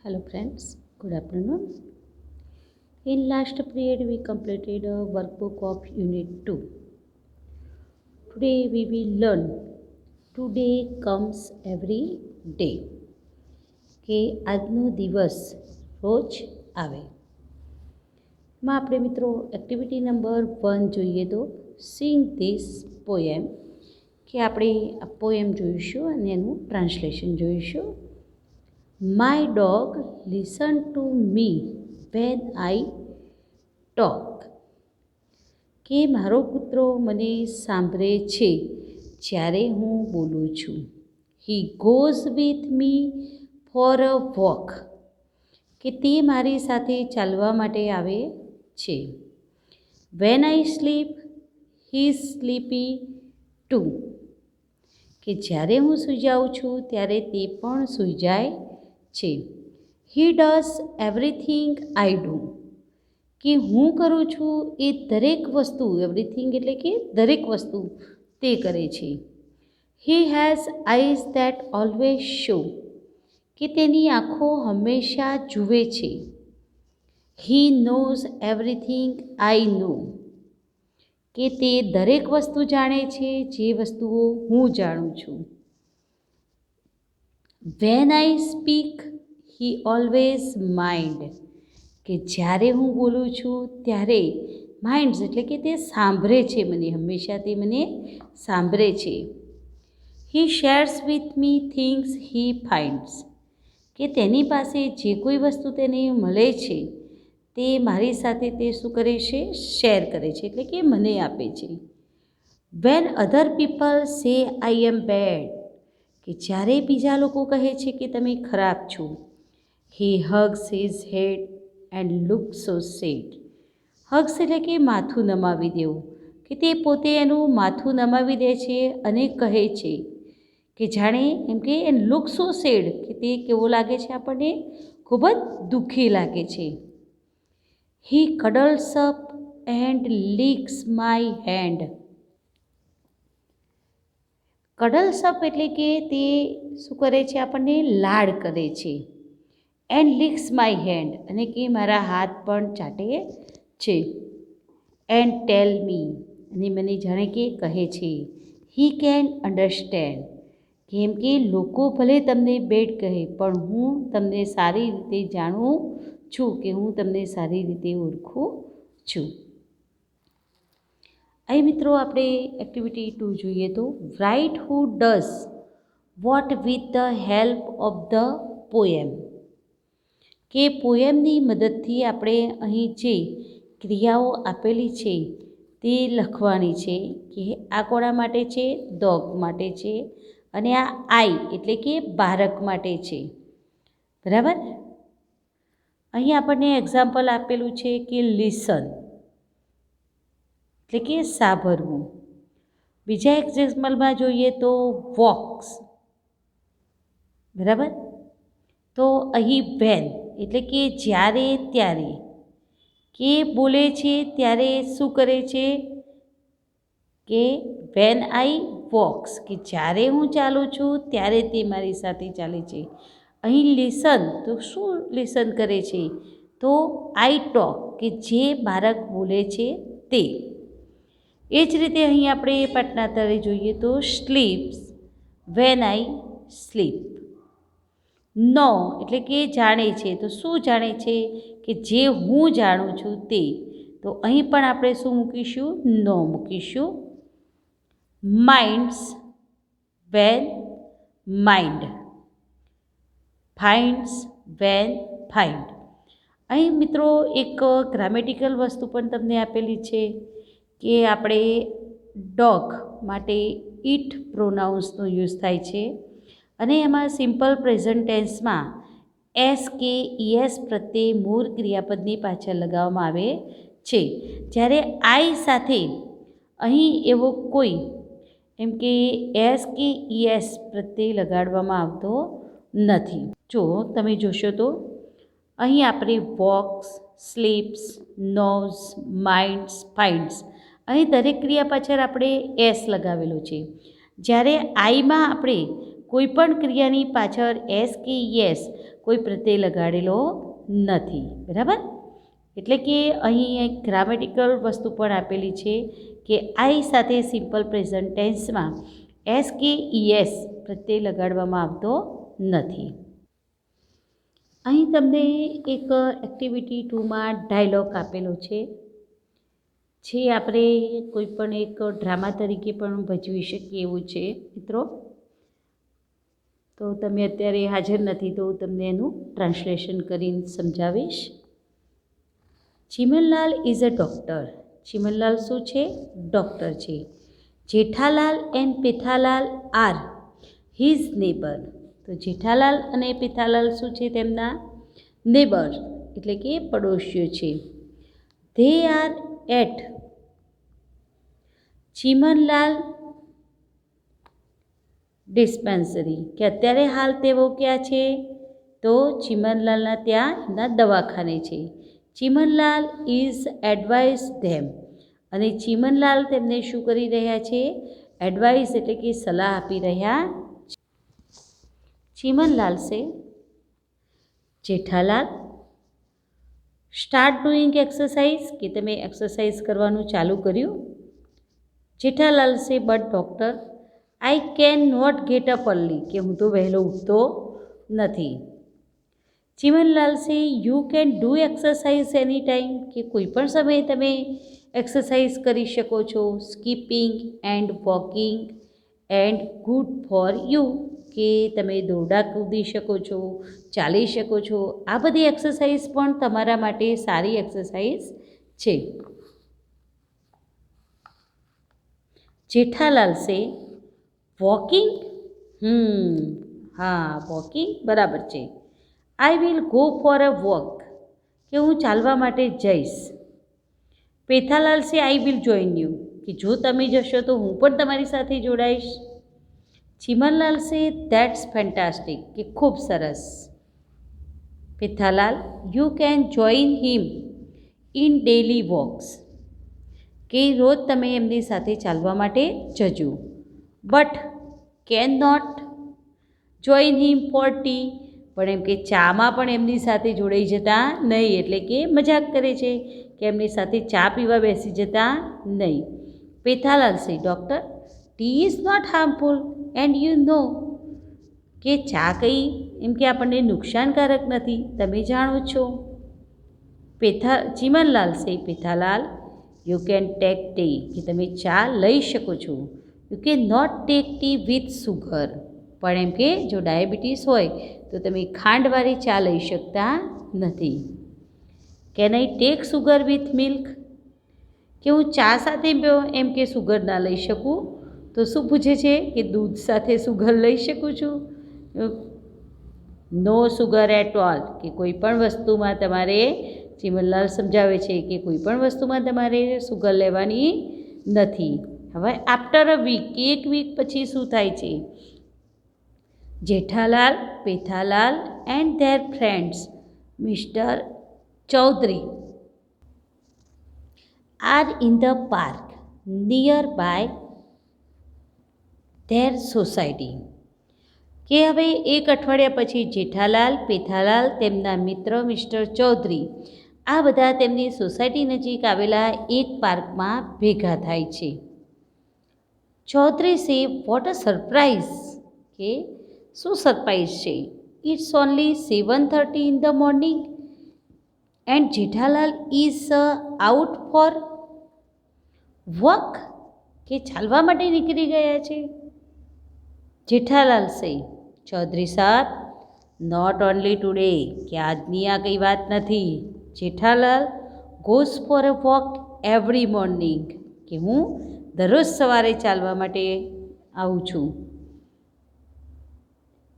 Hello friends, good afternoon. In last period we completed a workbook of unit 2. Today we will learn today comes every day કે આજનો દિવસ રોજ આવે. માં આપણે મિત્રો એક્ટિવિટી નંબર 1 જોઈએ તો સિંગ ધીસ પોએમ કે આપણે આ પોએમ જોઈશું અને એનું ટ્રાન્સલેશન જોઈશું. My dog listened to me when I talk. કે મારો કૂતરો મને સાંભળે છે જ્યારે હું બોલું છું. He goes with me for a walk. કે તે મારી સાથે ચાલવા માટે આવે છે. When I sleep, he is sleepy too. કે જ્યારે હું સૂઈ જાઉં છું ત્યારે તે પણ સૂઈ જાય છે. He does everything I do. કે હું કરું છું એ દરેક વસ્તુ, એવરીથિંગ એટલે કે દરેક વસ્તુ તે કરે છે. He has eyes that always show. કે તેની આંખો હંમેશા જુએ છે. He knows everything I know. કે તે દરેક વસ્તુ જાણે છે જે વસ્તુઓ હું જાણું છું. When I speak, he always mind. કે જ્યારે હું બોલું છું ત્યારે માઇન્ડ્સ એટલે કે તે સાંભળે છે મને, હંમેશા તે મને સાંભળે છે. He shares with me things he finds. કે તેની પાસે જે કોઈ વસ્તુ તેને મળે છે તે મારી સાથે તે શું કરે છે? શેર કરે છે એટલે કે મને આપે છે. When other people say I am bad. કે જ્યારે બીજા લોકો કહે છે કે તમે ખરાબ છો. He hugs his head and looks so sad. Hugs એટલે કે માથું નમાવી દેવું. કે તે પોતે એનું માથું નમાવી દે છે અને કહે છે કે જાણે એમ કે એન્ડ લુક સો સેડ કે તે કેવો લાગે છે આપણને? ખૂબ જ દુઃખી લાગે છે. He cuddles up and licks my hand. Cuddles up એટલે કે તે શું કરે છે? આપણને લાડ કરે છે. એન્ડ લિક્સ માય હેન્ડ અને કે મારા હાથ પણ ચાટે છે. એન્ડ ટેલ મી અને મને જાણે કે કહે છે. હી કેન અન્ડરસ્ટેન્ડ કેમ કે લોકો ભલે તમને બેડ કહે પણ હું તમને સારી રીતે જાણું છું, કે હું તમને સારી રીતે ઓળખું છું. અહીં મિત્રો આપણે એક્ટિવિટી 2 જોઈએ તો write who does what with the help of the poem. કે પોએમની મદદથી આપણે અહીં જે ક્રિયાઓ આપેલી છે તે લખવાની છે. કે આ કોના માટે છે? ડોગ માટે છે અને આ આઈ એટલે કે બાળક માટે છે. બરાબર. અહીં આપણને એક્ઝામ્પલ આપેલું છે કે લિસન એટલે કે સાંભળવું. બીજા એક્ઝામ્પલમાં જોઈએ તો વોક્સ. બરાબર. તો અહીં વેન એટલે કે જ્યારે ત્યારે. કે બોલે છે ત્યારે શું કરે છે? કે વેન આઈ વોક્સ કે જ્યારે હું ચાલું છું ત્યારે તે મારી સાથે ચાલે છે. અહીં લિસન તો શું લિસન કરે છે? તો આઈ ટોક કે જે બાળક બોલે છે તે. એ જ રીતે અહીં આપણે પાઠના તળે જોઈએ તો સ્લીપ્સ વેન આઈ સ્લીપ. નો એટલે કે જાણે છે. તો શું જાણે છે? કે જે હું જાણું છું તે. તો અહીં પણ આપણે શું મૂકીશું? નો મૂકીશું. Minds when mind. Finds when find. અહીં મિત્રો એક ગ્રામેટિકલ વસ્તુ પણ તમને આપેલી છે કે આપણે ડોગ માટે ઇટ પ્રોનાઉન્સનો યુઝ થાય છે અને એમાં સિમ્પલ પ્રેઝન્ટ ટેન્સમાં એસ કે ઈએસ પ્રત્યે મૂળ ક્રિયાપદની પાછળ લગાવવામાં આવે છે. જ્યારે આઈ સાથે અહીં એવો કોઈ એમ કે એસ કે ઈએસ પ્રત્યે લગાડવામાં આવતો નથી. જો તમે જોશો તો અહીં આપણે walks, sleeps, knows, minds, finds અહીં દરેક ક્રિયા પાછળ આપણે એસ લગાવેલો છે. જ્યારે આઈમાં આપણે કોઈ પણ ક્રિયાની પાછળ એસ કે યસ કોઈ પ્રત્યય લગાડેલો નથી. બરાબર? એટલે કે અહીં એક ગ્રામેટિકલ વસ્તુ પણ આપેલી છે કે આઈ સાથે સિમ્પલ પ્રેઝન્ટ ટેન્સમાં એસ કે યસ પ્રત્યય લગાડવામાં આવતો નથી. અહીં તમને એક એક્ટિવિટી 2માં ડાયલોગ આપેલો છે, જે આપણે કોઈ પણ એક ડ્રામા તરીકે પણ ભજવી શકીએ એવું છે મિત્રો. તો તમે અત્યારે હાજર નથી તો હું તમને એનું ટ્રાન્સલેશન કરીને સમજાવીશ. Chimanlal is a doctor. Chimanlal શું છે? ડૉક્ટર છે. Jethalal and Pethalal are his neighbour. તો જેઠાલાલ અને પેથાલાલ શું છે? તેમના નેબર એટલે કે પડોશીઓ છે. They are at Chimanlal dispensary, કે અત્યારે હાલ તેઓ ક્યાં છે? તો ચીમનલાલના ત્યાં એમના દવાખાને છે. ચીમનલાલ ઇઝ એડવાઇઝ ધેમ, અને ચીમનલાલ તેમને શું કરી રહ્યા છે? એડવાઇઝ એટલે કે સલાહ આપી રહ્યા છે. ચીમનલાલ સે જેઠાલાલ સ્ટાર્ટ ડુઈંગ એક્સરસાઇઝ, કે તમે એક્સરસાઇઝ કરવાનું ચાલુ કર્યું. Jethalal says but doctor I can not get up early, કે હું તો વહેલો ઉઠતો નથી. Chimanlal says you can do exercise any time, કે કોઈ પણ સમયે તમે એક્સરસાઇઝ કરી શકો છો. Skipping and walking and good for you, કે તમે દોરડા કૂદી શકો છો, ચાલી શકો છો. આ બધી એક્સરસાઇઝ પણ તમારા માટે સારી એક્સરસાઇઝ છે. જેઠાલાલ સે વોકિંગ, હા વોકિંગ બરાબર છે. I will go for a walk, કે હું ચાલવા માટે જઈશ. પેથાલાલ સે આઈ વિલ જોઈન યુ, કે જો તમે જશો તો હું પણ તમારી સાથે જોડાઈશ. ચીમનલાલ સે ધેટ્સ ફેન્ટાસ્ટિક, કે ખૂબ સરસ. Pethalal you can join him in daily walks, કે રોજ તમે એમની સાથે ચાલવા માટે જજો. But can not join him for tea, પણ એમ કે ચામાં પણ એમની સાથે જોડાઈ જતા નહીં, એટલે કે મજાક કરે છે કે એમની સાથે ચા પીવા બેસી જતા નહીં. Pethalal says doctor tea is not harmful and you know, કે ચા કંઈ એમ કે આપણને નુકસાનકારક નથી, તમે જાણો છો. Chimanlal says Pethalal you can take tea, કે તમે ચા લઈ શકો છો. You can not take tea with sugar, પણ એમ કે જો ડાયાબિટીસ હોય તો તમે ખાંડવાળી ચા લઈ શકતા નથી. Can I take sugar with milk, કે હું ચા સાથે એમ કે સુગર ના લઈ શકું. તો શું પૂછે છે? કે દૂધ સાથે સુગર લઈ શકું છું? નો સુગર એટ ઓલ, કે કોઈ પણ વસ્તુમાં તમારે, ચીમનલાલ સમજાવે છે કે કોઈ પણ વસ્તુમાં તમારે સુગર લેવાની નથી. હવે આફ્ટર અ વીક, કે એક વીક પછી શું થાય છે? Jethalal, Pethalal and their friends mister Chaudhary are in the park near by their society, કે હવે એક અઠવાડિયા પછી જેઠાલાલ, પેથાલાલ, તેમના મિત્ર મિસ્ટર ચૌધરી આ બધા તેમની સોસાયટી નજીક આવેલા એક પાર્કમાં ભેગા થાય છે. ચૌધરી સે વોટ અ સરપ્રાઈઝ, કે શું સરપ્રાઈઝ છે? It's only 7:30 in the morning and Jethalal is out for walk, કે ચાલવા માટે નીકળી ગયા છે. જેઠાલાલ સે ચૌધરી સાહેબ નોટ ઓનલી ટુડે, કે આજની આ કંઈ વાત નથી. Jethalal goes four a walk every morning, કે હું દરરોજ સવારે ચાલવા માટે આવું છું.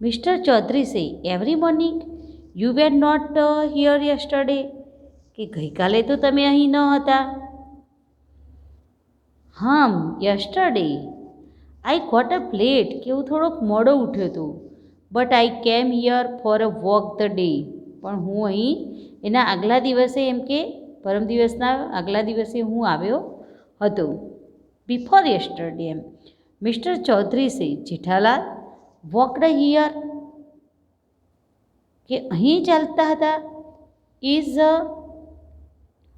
Mister Chaudhary says every morning you were not here yesterday, કે ગઈકાલે તો તમે અહીં ન હતા. Yesterday I got a plate, કે હું થોડોક મોડો ઉઠ્યો હતો. But I came here for a walk the day, પણ હું અહીં એના આગલા દિવસે એમ કે પરમ દિવસના આગલા દિવસે હું આવ્યો હતો. બિફોર યસ્ટરડે એમ. મિસ્ટર ચૌધરી સે જેઠાલાલ વોકડ હિયર, કે અહીં ચાલતા હતા. Is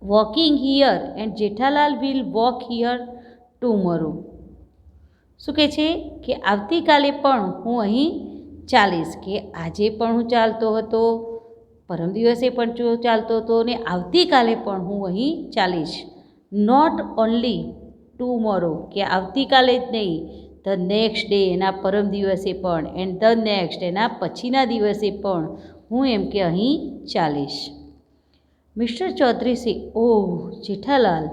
walking here and Jethalal will walk here tomorrow. શું કહે છે કે આવતીકાલે પણ હું અહીં ચાલીશ, કે આજે પણ હું ચાલતો હતો, પરમ દિવસે પણ ચાલતો હતો ને આવતીકાલે પણ હું અહીં ચાલીશ. નોટ ઓનલી ટુમોરો, કે આવતીકાલે જ નહીં, ધ નેક્સ્ટ ડે, એના પરમ દિવસે પણ, એન્ડ ધ નેક્સ્ટ, એના પછીના દિવસે પણ હું એમ કે અહીં ચાલીશ. મિસ્ટર ચૌધરી સે, oh Jethalal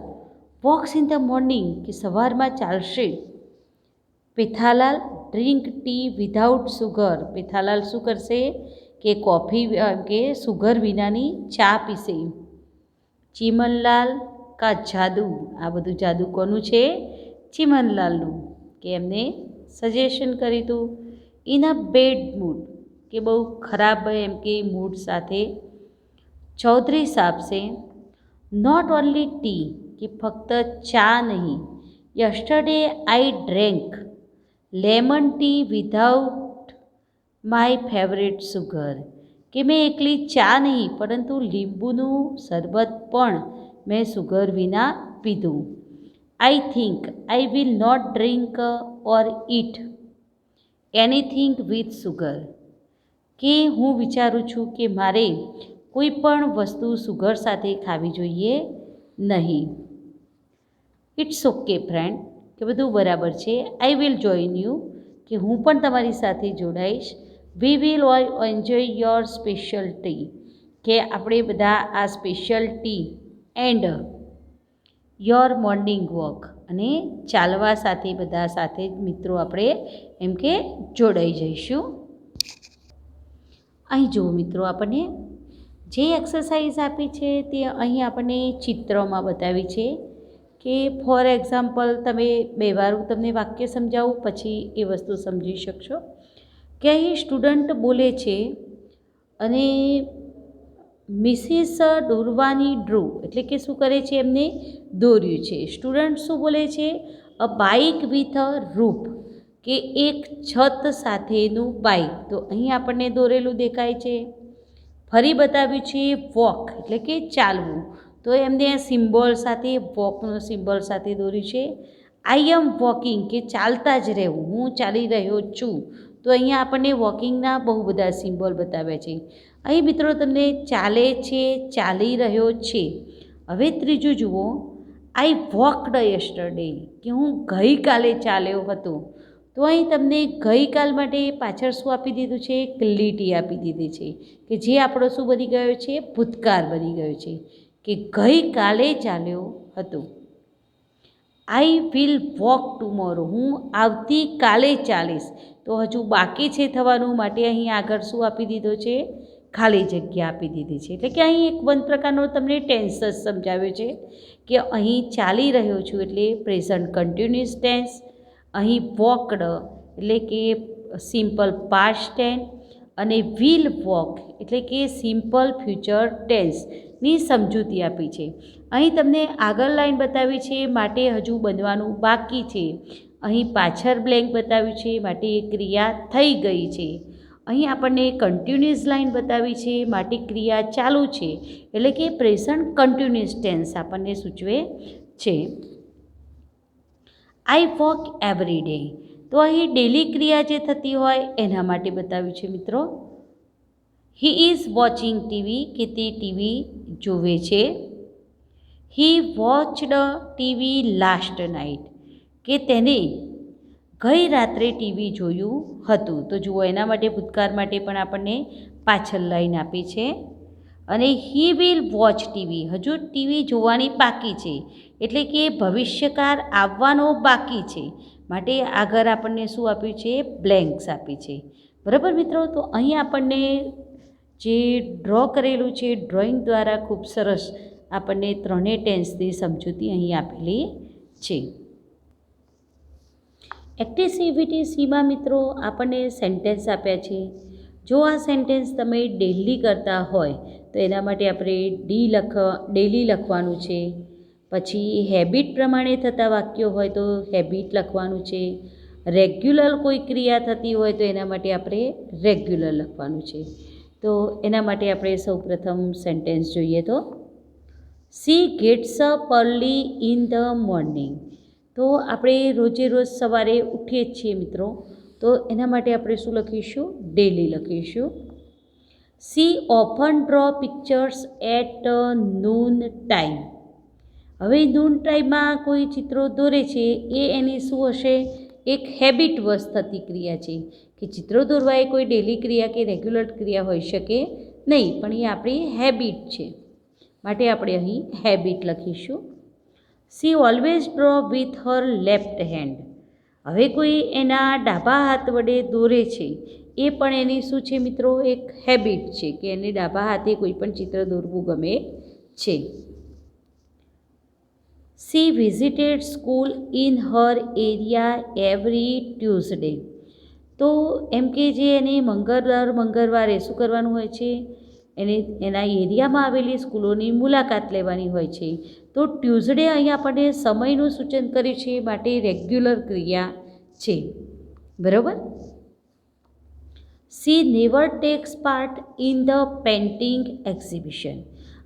walks in the morning, કે સવારમાં ચાલશે. Pethalal drink tea without sugar, Pethalal શું કરશે કે કોફી કે સુગર વિનાની ચા પીશે. ચીમનલાલ કા જાદુ, આ બધું જાદુ કોનું છે? ચીમનલાલનું, કે એમને સજેશન કર્યું હતું. ઇન અ બેડ મૂડ, કે બહુ ખરાબ એમ કે મૂડ સાથે. ચૌધરી સાહેબ છે નોટ ઓનલી ટી, કે ફક્ત ચા નહીં. Yesterday I drank lemon tea without my favourite sugar, કે મેં એકલી ચા નહીં પરંતુ લીંબુનું શરબત પણ મેં સુગર વિના પીધું. I think I will not drink or eat anything with sugar, કે હું વિચારું છું કે મારે કોઈ પણ વસ્તુ સુગર સાથે ખાવી જોઈએ નહીં. ઇટ્સ ઓકે ફ્રેન્ડ, કે બધું બરાબર છે. આઈ વિલ જોઈન યુ, કે હું પણ તમારી સાથે જોડાઈશ. We will enjoy your special tea, કે આપણે બધા આ special tea and your morning walk, અને ચાલવા સાથે બધા સાથે મિત્રો આપણે એમ કે જોડાઈ જઈશું. અહીં જુઓ મિત્રો, આપણને જે એક્સરસાઇઝ આપી છે તે અહીં આપણને ચિત્રમાં બતાવી છે. કે ફોર એક્ઝામ્પલ તમે બે વાર હું તમને વાક્ય સમજાવું, પછી એ વસ્તુ સમજી શકશો. કે અહીં સ્ટુડન્ટ બોલે છે અને મિસિસ દોરવાની ડ્રો, એટલે કે શું કરે છે, એમને દોર્યું છે. સ્ટુડન્ટ શું બોલે છે? અ બાઇક વિથ અ રૂફ, કે એક છત સાથેનું બાઇક. તો અહીં આપણને દોરેલું દેખાય છે. ફરી બતાવ્યું છે વોક, એટલે કે ચાલવું. તો એમને સિમ્બોલ સાથે, વોકનો સિમ્બોલ સાથે દોર્યું છે. આઈ એમ વોકિંગ, કે ચાલતા જ રહેવું, હું ચાલી રહ્યો છું. તો અહીંયા આપણને વોકિંગના બહુ બધા સિમ્બોલ બતાવ્યા છે. અહીં મિત્રો તમને ચાલે છે, ચાલી રહ્યો છે. હવે ત્રીજું જુઓ, આઈ વોકડ યસ્ટરડે, કે હું ગઈકાલે ચાલ્યો હતો. તો અહીં તમને ગઈકાલ માટે પાછળ શું આપી દીધું છે? એક લીટી આપી દીધી છે, કે જે આપણો શું બની ગયો છે? ભૂતકાળ બની ગયો છે, કે ગઈકાલે ચાલ્યો હતો. આઈ વિલ વોક ટુમોરો, હું આવતીકાલે ચાલીશ. તો હજુ બાકી છે થવાનું, માટે અહીં આગળ શું આપી દીધો છે? ખાલી જગ્યા આપી દીધી છે. એટલે કે અહીં એક વન પ્રકારનો તમને ટેન્સ જ સમજાવ્યો છે, કે અહીં ચાલી રહ્યો છું એટલે પ્રેઝન્ટ કન્ટિન્યુઅસ ટેન્સ. અહીં વોકડ એટલે કે સિમ્પલ પાસ્ટ ટેન્સ, અને વિલ વોક એટલે કે સિમ્પલ ફ્યુચર ટેન્સની સમજૂતી આપી છે. અહીં તમને આગળ લાઈન બતાવી છે, માટે હજુ બનવાનું બાકી છે. અહીં પાછળ બ્લેન્ક બતાવ્યું છે, માટે એ ક્રિયા થઈ ગઈ છે. અહીં આપણને કન્ટિન્યુઅસ લાઈન બતાવી છે, માટે ક્રિયા ચાલુ છે. એટલે કે પ્રેઝન્ટ કન્ટિન્યુઅસ ટેન્સ આપણને સૂચવે છે. આઈ વોક એવરી ડે, તો અહીં ડેલી ક્રિયા જે થતી હોય એના માટે બતાવ્યું છે મિત્રો. હી ઇઝ વોચિંગ ટીવી, કે તે ટીવી જોવે છે. હી વોચડ ટીવી લાસ્ટ નાઇટ, કે તેને ગઈ રાત્રે ટીવી જોયું હતું. તો જુઓ, એના માટે ભૂતકાળ માટે પણ આપણને પાછળ લાઈન આપી છે. અને હી વિલ વોચ ટીવી, હજુ ટીવી જોવાની બાકી છે, એટલે કે ભવિષ્યકાળ આવવાનો બાકી છે. માટે આગળ આપણને શું આપ્યું છે? બ્લેન્ક્સ આપી છે. બરાબર મિત્રો, તો અહીં આપણને જે ડ્રો કરેલું છે ડ્રોઈંગ દ્વારા ખૂબ સરસ આપણને ત્રણેય ટેન્સની સમજૂતી અહીં આપેલી છે. એક્ટિવિટી સીમાં મિત્રો આપણને સેન્ટેન્સ આપ્યા છે. જો આ સેન્ટેન્સ તમે ડેલી કરતા હોય તો એના માટે આપણે ડેલી લખવાનું છે. પછી હેબિટ પ્રમાણે થતા વાક્યો હોય તો હેબિટ લખવાનું છે. રેગ્યુલર કોઈ ક્રિયા થતી હોય તો એના માટે આપણે રેગ્યુલર લખવાનું છે. તો એના માટે આપણે સૌપ્રથમ સેન્ટેન્સ જોઈએ તો C gets up early in the morning. તો આપણે રોજે રોજ સવારે ઉઠીએ જ છીએ મિત્રો, તો એના માટે આપણે શું લખીશું? ડેલી લખીશું. She often draw pictures at noon time. હવે નૂન ટાઈમમાં કોઈ ચિત્રો દોરે છે એ એની શું હશે? એક હેબિટ વશ થતી ક્રિયા છે કે ચિત્રો દોરવા એ કોઈ ડેલી ક્રિયા કે રેગ્યુલર ક્રિયા હોઈ શકે નહીં, પણ એ આપણી હેબિટ છે, માટે આપણે અહીં હેબિટ લખીશું. C always draw with her left hand. હવે કોઈ એના ડાબા હાથ વડે દોરે છે એ પણ એની શું છે મિત્રો? એક હેબિટ છે કે એને ડાબા હાથે કોઈ પણ ચિત્ર દોરવું ગમે છે. She visited school in her area every Tuesday. તો એમ કે જે એને મંગળવારે શું કરવાનું હોય છે? એને એના એરિયામાં આવેલી સ્કૂલોની મુલાકાત લેવાની હોય છે. તો ટ્યુઝડે અહીં આપણને સમયનું સૂચન કર્યું છે, માટે રેગ્યુલર ક્રિયા છે. બરાબર. C never tax part in the painting exhibition.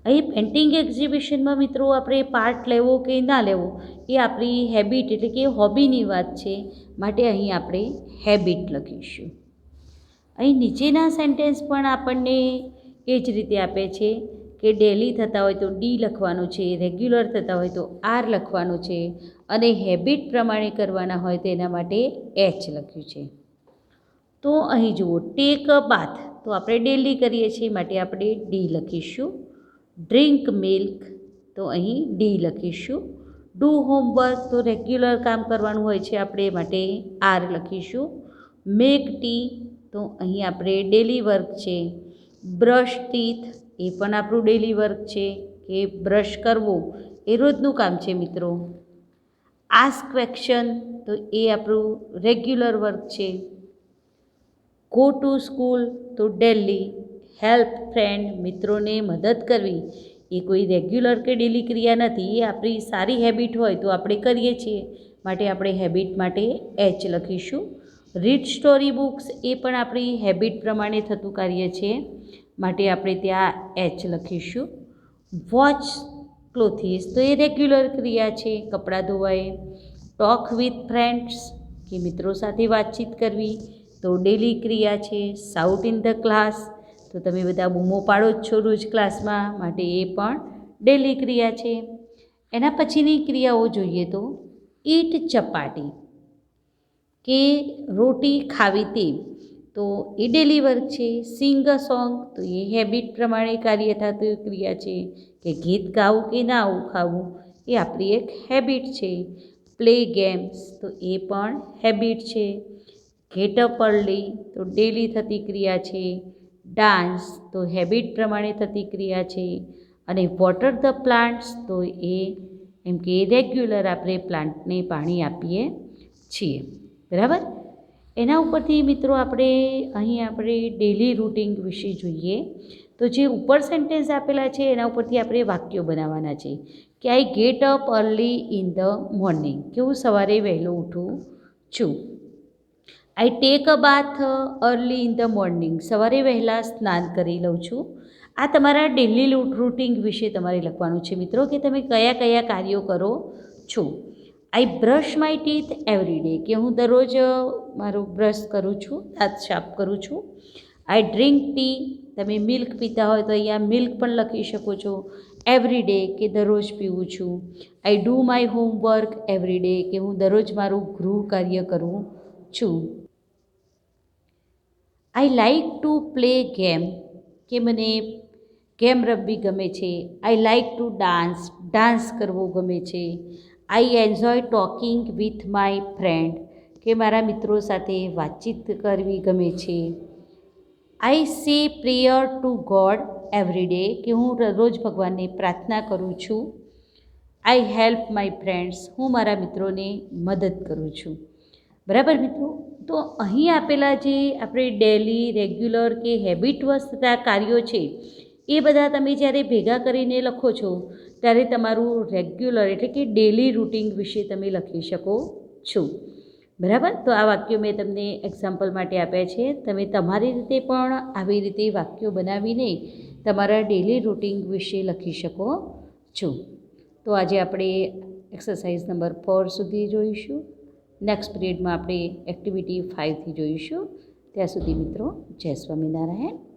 અહીં પેઇન્ટિંગ એક્ઝિબિશનમાં મિત્રો આપણે પાર્ટ લેવો કે ના લેવો એ આપણી હેબિટ એટલે કે હોબીની વાત છે, માટે અહીં આપણે હેબિટ લખીશું. અહીં નીચેના સેન્ટેન્સ પણ આપણને એ જ રીતે આપે છે કે ડેલી થતા હોય તો ડી લખવાનું છે, રેગ્યુલર થતા હોય તો આર લખવાનું છે, અને હેબિટ પ્રમાણે કરવાના હોય તો એના માટે એચ લખ્યું છે. તો અહીં જુઓ, ટેક અ બાથ તો આપણે ડેલી કરીએ છીએ, માટે આપણે ડી લખીશું. ડ્રિંક મિલ્ક તો અહીં ડી લખીશું. ડુ હોમવર્ક તો રેગ્યુલર કામ કરવાનું હોય છે આપણે, માટે આર લખીશું. મેક ટી તો અહીં આપણે ડેલી વર્ક છે. બ્રશ ટીથ એ પણ આપણું ડેલી વર્ક છે કે બ્રશ કરવો એ રોજનું કામ છે મિત્રો. આસ્ક ક્વેશ્ચન તો એ આપણું રેગ્યુલર વર્ક છે. ગો ટુ સ્કૂલ તો ડેલી. હેલ્પ ફ્રેન્ડ મિત્રોને મદદ કરવી એ કોઈ રેગ્યુલર કે ડેલી ક્રિયા નથી, એ આપણી સારી હેબિટ હોય તો આપણે કરીએ છીએ, માટે આપણે હેબિટ માટે એચ લખીશું. રીડ સ્ટોરી બુક્સ એ પણ આપણી હેબિટ પ્રમાણે થતું કાર્ય છે, માટે આપણે ત્યાં એચ લખીશું. વોચ ક્લોથીસ તો એ રેગ્યુલર ક્રિયા છે, કપડાં ધોવાય. ટોક વિથ ફ્રેન્ડ્સ કે મિત્રો સાથે વાતચીત કરવી તો ડેલી ક્રિયા છે. શાઉટ ઇન ધ ક્લાસ તો તમે બધા બૂમો પાડો જ છો રોજ ક્લાસમાં, માટે એ પણ ડેલી ક્રિયા છે. એના પછીની ક્રિયાઓ જોઈએ તો ઈટ ચપાટી કે રોટી ખાવી તે તો એ ડેલી વર્ક છે. સિંગ અ સોંગ તો એ હેબિટ પ્રમાણે કાર્ય થતું ક્રિયા છે કે ગીત ગાવું કે ના ખાવું એ આપણી એક હેબિટ છે. પ્લે ગેમ્સ તો એ પણ હેબિટ છે. ગેટ અપ અર્લી તો ડેલી થતી ક્રિયા છે. ડાન્સ તો હેબિટ પ્રમાણે થતી ક્રિયા છે. અને વોટર ધ પ્લાન્ટ્સ તો એ એમ કે રેગ્યુલર આપણે પ્લાન્ટને પાણી આપીએ છીએ. બરાબર. એના ઉપરથી મિત્રો આપણે ડેલી રૂટિન વિશે જોઈએ તો જે ઉપર સેન્ટેન્સ આપેલા છે એના ઉપરથી આપણે વાક્યો બનાવવાના છે કે I get up early in the morning કે હું સવારે વહેલો ઉઠું છું. I take a bath early in the morning સવારે વહેલા સ્નાન કરી લઉં છું. આ તમારા ડેલી રૂટિન વિશે તમારે લખવાનું છે મિત્રો કે તમે કયા કયા કાર્યો કરો છો. I brush my teeth every day કે હું દરરોજ મારું બ્રશ કરું છું, દાંત સાફ કરું છું. આઈ ડ્રિંક ટી તમે મિલ્ક પીતા હોય તો અહીંયા મિલ્ક પણ લખી શકો છો. એવરી ડે કે દરરોજ પીવું છું. I do my homework every day કે હું દરરોજ મારું ગૃહ કાર્ય કરું છું. I like to play game કે મને ગેમ રમવી ગમે છે. આઈ લાઈક ટુ ડાન્સ કરવો ગમે છે. I enjoy talking with my friend કે મારા મિત્રો સાથે વાતચીત કરવી ગમે છે. આઈ સે prayer two God every day કે હું રોજ ભગવાનને પ્રાર્થના કરું છું. આઈ હેલ્પ માય ફ્રેન્ડ્સ હું મારા મિત્રોને મદદ કરું છું. બરાબર મિત્રો. તો અહીં આપેલા જે આપણે ડેલી રેગ્યુલર કે હેબિટ વશ થતા કાર્યો છે એ બધા તમે જ્યારે ભેગા કરીને લખો છો ત્યારે તમારું રેગ્યુલર એટલે કે ડેલી રૂટિન વિશે તમે લખી શકો છો. બરાબર. તો આ વાક્યો મેં તમને એક્ઝામ્પલ માટે આપ્યા છે. તમે તમારી રીતે પણ આવી રીતે વાક્યો બનાવીને તમારા ડેલી રૂટિન વિશે લખી શકો છો. તો આજે આપણે એક્સરસાઇઝ નંબર 4 સુધી જોઈશું. નેક્સ્ટ પીરિયડમાં આપણે એક્ટિવિટી 5થી જોઈશું. ત્યાં સુધી મિત્રો જય સ્વામિનારાયણ.